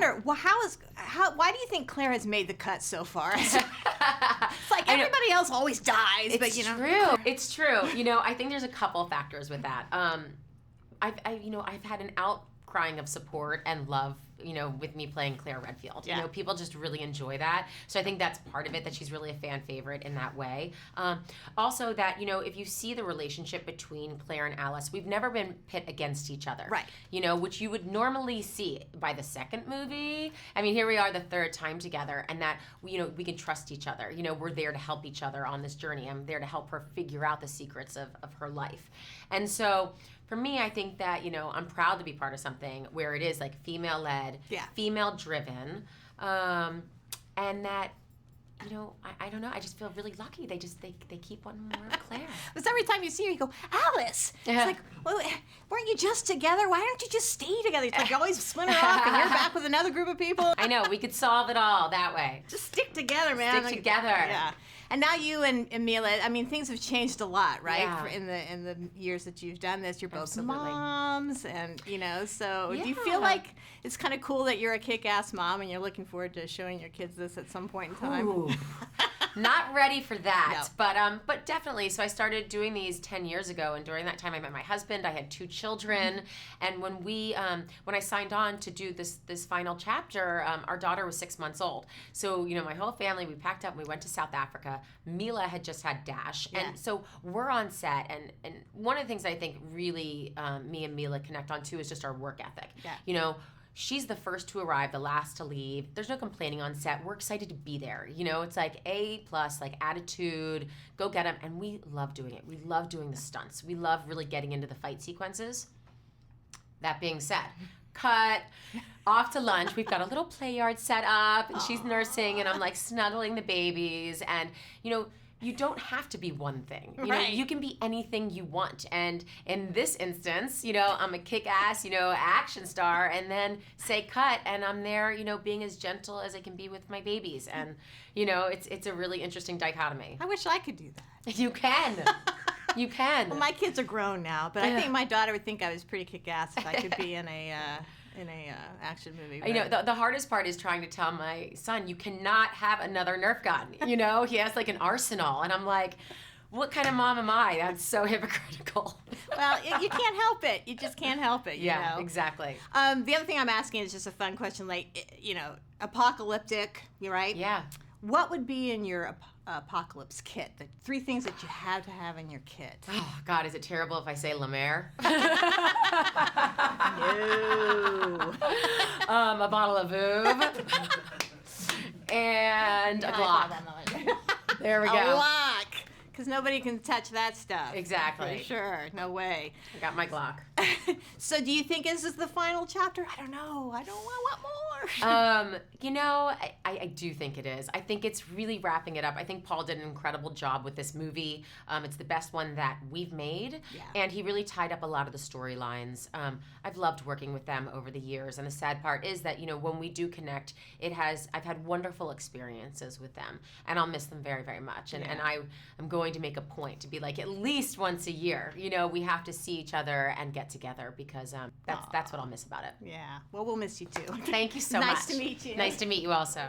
wonder, well, why do you think Claire has made the cut so far? It's like everybody else always dies, but you know. It's true. You know, I think there's a couple factors with that. I've had an outcrying of support and love, you know, with me playing Claire Redfield. Yeah. You know, people just really enjoy that. So I think that's part of it, that she's really a fan favorite in that way. Also that, you know, if you see the relationship between Claire and Alice, we've never been pit against each other. Right. You know, which you would normally see by the second movie. I mean, here we are the third time together, and that, you know, we can trust each other. You know, we're there to help each other on this journey. I'm there to help her figure out the secrets of her life. And so for me, I think that, you know, I'm proud to be part of something where it is like female-led, female-driven, and that, you know, I don't know, I just feel really lucky. They keep wanting more of Claire. Because every time you see her, you go, Alice. It's like, well, weren't you just together? Why don't you just stay together? It's like you always splinter off and you're back with another group of people. I know, we could solve it all that way. Just stick together, man. Stick together. Yeah. And now you and Milla, I mean, things have changed a lot, right? Yeah. In the years that you've done this, you're both Absolutely. moms, and you know. So Yeah. do you feel like it's kind of cool that you're a kick-ass mom, and you're looking forward to showing your kids this at some point in time? Ooh. Not ready for that, No. but definitely. So I started doing these 10 years ago, and during that time, I met my husband. I had 2 children, and when when I signed on to do this final chapter, our daughter was 6 months old. So you know, my whole family, we packed up and we went to South Africa. Milla had just had Dash, and so we're on set, and one of the things I think really me and Milla connect on too is just our work ethic. Yeah. You know, she's the first to arrive, the last to leave. There's no complaining on set. We're excited to be there. You know, it's like A+, like attitude, go get them. And we love doing it. We love doing the stunts. We love really getting into the fight sequences. That being said, cut, off to lunch. We've got a little play yard set up, and she's nursing, and I'm like snuggling the babies. And, you know, you don't have to be one thing. You know, you can be anything you want. And in this instance, you know, I'm a kick-ass, you know, action star, and then say cut, and I'm there, you know, being as gentle as I can be with my babies. And, you know, it's a really interesting dichotomy. I wish I could do that. You can. You can. Well, my kids are grown now, but I think my daughter would think I was pretty kick-ass if I could be in a action movie. You know, the hardest part is trying to tell my son, you cannot have another Nerf gun. You know, he has like an arsenal, and I'm like, what kind of mom am I? That's so hypocritical. Well, you can't help it. You just can't help it. You know? Exactly. The other thing I'm asking is just a fun question, like, you know, apocalyptic, you right? Yeah. What would be in your apocalypse kit? The 3 things that you have to have in your kit. Oh, God, is it terrible if I say La Mer? No. A bottle of Veuve. And a Glock. There we go. A Glock. Because nobody can touch that stuff. Exactly. For sure. No way. I got my Glock. So do you think this is the final chapter? I don't know. I don't want more. You know, I do think it is. I think it's really wrapping it up. I think Paul did an incredible job with this movie. It's the best one that we've made. Yeah. And he really tied up a lot of the storylines. I've loved working with them over the years. And the sad part is that, you know, when we do connect, I've had wonderful experiences with them. And I'll miss them very, very much. And I'm going to make a point to be like, at least once a year, you know, we have to see each other and get together, because that's what I'll miss about it. Yeah. Well, we'll miss you too. Thank you so much. Nice to meet you. Nice to meet you also.